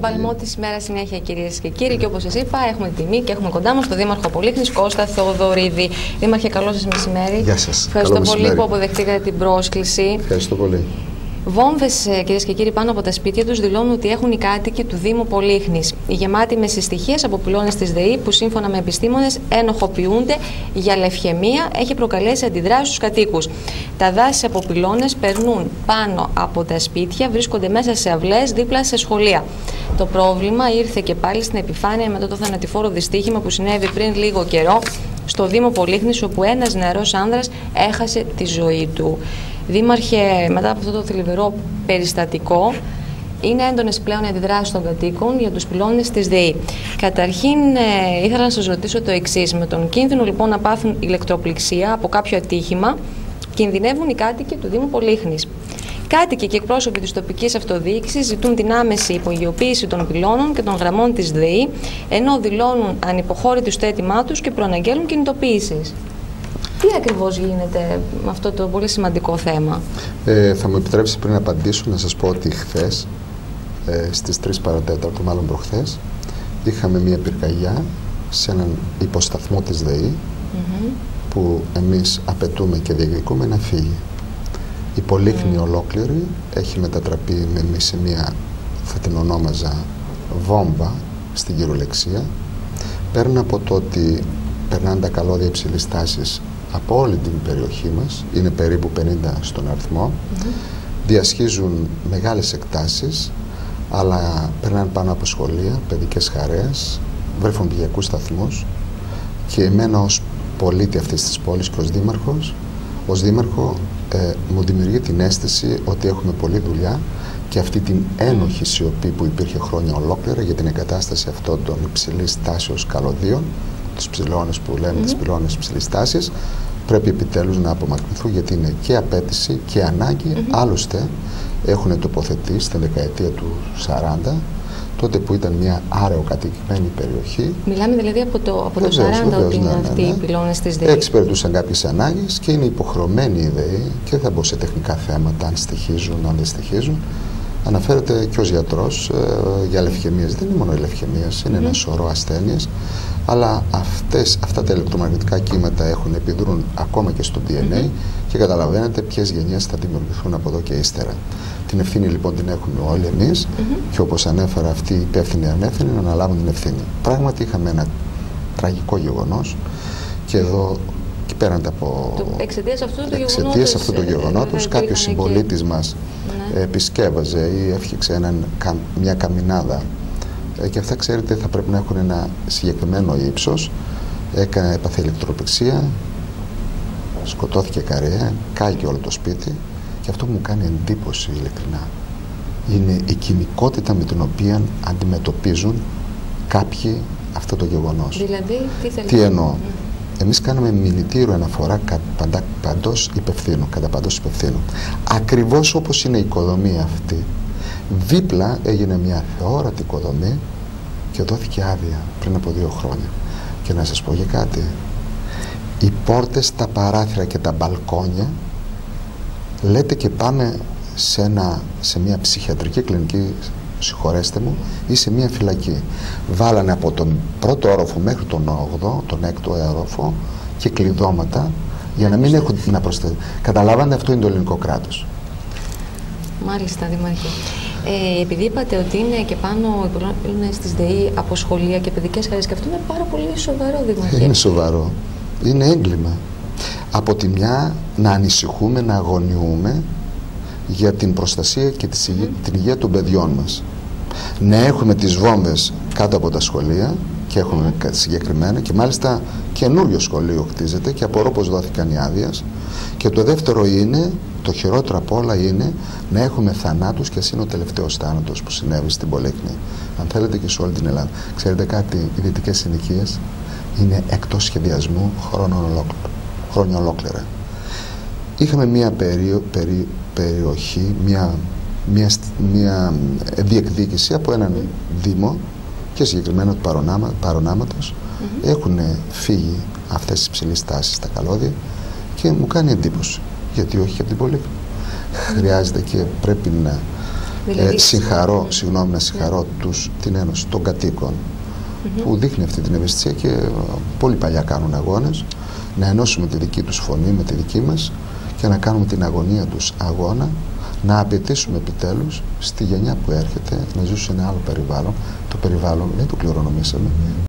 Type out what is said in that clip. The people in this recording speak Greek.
Παλμό της ημέρας συνέχεια, κυρίες και κύριοι, και όπως σας είπα, έχουμε την τιμή και έχουμε κοντά μας τον Δήμαρχο Πολύχνης, Κώστα Θεοδωρίδη. Δήμαρχε, καλό σας μεσημέρι. Γεια σας. Ευχαριστώ πολύ που αποδεχτήκατε την πρόσκληση. Ευχαριστώ πολύ. Βόμβες, κυρίες και κύριοι, πάνω από τα σπίτια τους δηλώνουν ότι έχουν οι κάτοικοι του Δήμου Πολύχνης. Οι γεμάτοι με συστοιχίες από πυλώνες της ΔΕΗ, που σύμφωνα με επιστήμονες ενοχοποιούνται για λευχαιμία, έχει προκαλέσει αντιδράσεις στους κατοίκους. Τα δάση από πυλώνες περνούν πάνω από τα σπίτια, βρίσκονται μέσα σε αυλές δίπλα σε σχολεία. Το πρόβλημα ήρθε και πάλι στην επιφάνεια μετά το θανατηφόρο δυστύχημα που συνέβη πριν λίγο καιρό στο Δήμο Πολύχνης, όπου ένας νεαρός άνδρας έχασε τη ζωή του. Δήμαρχε, μετά από αυτό το θλιβερό περιστατικό, είναι έντονες πλέον οι αντιδράσεις των κατοίκων για τους πυλώνες της ΔΕΗ. Καταρχήν, ήθελα να σας ρωτήσω το εξής. Με τον κίνδυνο λοιπόν να πάθουν ηλεκτροπληξία από κάποιο ατύχημα, κινδυνεύουν οι κάτοικοι του Δήμου Πολύχνης. Κάτοικοι και εκπρόσωποι της τοπικής αυτοδιοίκησης ζητούν την άμεση υπογειοποίηση των πυλώνων και των γραμμών της ΔΕΗ, ενώ δηλώνουν ανυποχώρητοι στο αίτημά τους και προαναγγέλουν κινητοποίησεις. Τι ακριβώς γίνεται με αυτό το πολύ σημαντικό θέμα? Θα μου επιτρέψει πριν απαντήσω να σας πω ότι χθες, στις 3 παρατέταρτο, μάλλον προχθές, είχαμε μια πυρκαγιά σε έναν υποσταθμό της ΔΕΗ, που εμείς απαιτούμε και διεκδικούμε να φύγει. Η Πολύχνη ολόκληρη έχει μετατραπεί σε μια, θα την ονόμαζα, βόμβα στην κυριολεξία. Πέραν από το ότι περνάνε τα καλώδια υψηλής τάσης από όλη την περιοχή μας, είναι περίπου 50 στον αριθμό, διασχίζουν μεγάλες εκτάσεις, αλλά περνάνε πάνω από σχολεία, παιδικές χαρές, βρεφονιπιακούς σταθμούς, και εμένα ως πολίτη αυτής της πόλης και ως δήμαρχο μου δημιουργεί την αίσθηση ότι έχουμε πολλή δουλειά, και αυτή την ένοχη σιωπή που υπήρχε χρόνια ολόκληρα για την εγκατάσταση αυτών των υψηλής τάσεως καλωδίων, τους ψηλώνες που λένε, τις πυλώνες υψηλής τάσης, πρέπει επιτέλους να απομακρυνθούν, γιατί είναι και απέτηση και ανάγκη. Άλλωστε έχουν τοποθετήσει στην δεκαετία του 40, τότε που ήταν μια άρεοκατοικημένη περιοχή. Μιλάμε δηλαδή από το 40 ότι είναι αυτοί οι πυλώνες της ΔΕΗ. Εξυπηρετούσαν κάποιες ανάγκες και είναι υποχρεωμένοι οι ΔΕΗ, και θα μπω σε τεχνικά θέματα, αν στοιχίζουν, αν δεν στοιχίζουν. Αναφέρεται και ως γιατρός για λευχαιμίες. Δεν είναι μόνο η λευχαιμίες, είναι ένα σωρό ασθένειες. Αλλά αυτά τα ηλεκτρομαγνητικά κύματα επιδρούν ακόμα και στο DNA, και καταλαβαίνετε ποιες γενιές θα δημιουργηθούν από εδώ και ύστερα. Την ευθύνη λοιπόν την έχουμε όλοι εμείς, και όπως ανέφερα, αυτοί οι υπεύθυνοι ανεύθυνοι να αναλάβουν την ευθύνη. Πράγματι είχαμε ένα τραγικό γεγονός, και εδώ και πέραν από εξαιτίας αυτού του γεγονότος, κάποιος συμπολίτης μας επισκέβαζε ή έφτιαξε μια καμινάδα, και αυτά, ξέρετε, θα πρέπει να έχουν ένα συγκεκριμένο ύψος. Έπαθε ηλεκτροπληξία, σκοτώθηκε καρέα, κάηκε όλο το σπίτι, και αυτό που μου κάνει εντύπωση ειλικρινά είναι η κοινικότητα με την οποία αντιμετωπίζουν κάποιοι αυτό το γεγονός. Δηλαδή, τι εννοώ? Εμείς κάναμε μηνυτήριο αναφορά κατά παντός υπευθύνου. Ακριβώς όπως είναι η οικοδομή αυτή, δίπλα έγινε μια θεόρατη οικοδομή και δόθηκε άδεια πριν από 2 χρόνια. Και να σας πω για κάτι, οι πόρτες, τα παράθυρα και τα μπαλκόνια, λέτε και πάμε σε μια ψυχιατρική κλινική, συγχωρέστε μου, ή σε μια φυλακή. Βάλανε από τον πρώτο όροφο μέχρι τον 8ο, τον 6ο όροφο, και κλειδώματα για να μην έχουν να προσθέτουν. Καταλάβατε, αυτό είναι το ελληνικό κράτος. Μάλιστα, Δήμαρχε. Επειδή είπατε ότι είναι και πάνω οι πυλώνες της ΔΕΗ από σχολεία και παιδικές χαρές, και αυτό είναι πάρα πολύ σοβαρό, Δήμαρχε. Είναι σοβαρό. Είναι έγκλημα. Από τη μια να ανησυχούμε, να αγωνιούμε για την προστασία και την υγεία των παιδιών μας. Να έχουμε τις βόμβες κάτω από τα σχολεία, και έχουμε συγκεκριμένα, και μάλιστα καινούριο σχολείο χτίζεται, και απορώ πως δόθηκαν οι άδειες. Και το δεύτερο είναι, το χειρότερο απ' όλα είναι να έχουμε θανάτους, και ας είναι ο τελευταίος θάνατος που συνέβη στην Πολύχνη, αν θέλετε και σε όλη την Ελλάδα. Ξέρετε κάτι, οι δυτικές συνοικίες είναι εκτός σχεδιασμού χρόνια ολόκληρα. Είχαμε μια περιοχή, μια διεκδίκηση από έναν Δήμο, και συγκεκριμένα του Παρονάματος. Έχουν φύγει αυτές τις υψηλές τάσεις στα καλώδια, και μου κάνει εντύπωση, γιατί όχι και από την Πολύχνη. Χρειάζεται και πρέπει Δηλαδή... Συγγνώμη, να συγχαρώ την Ένωση των Κατοίκων που δείχνει αυτή την ευαισθησία και πολύ παλιά κάνουν αγώνες, να ενώσουμε τη δική τους φωνή με τη δική μας και να κάνουμε την αγωνία τους αγώνα, να απαιτήσουμε επιτέλους στη γενιά που έρχεται να ζήσει σε ένα άλλο περιβάλλον. Το περιβάλλον δεν το κληρονομήσαμε.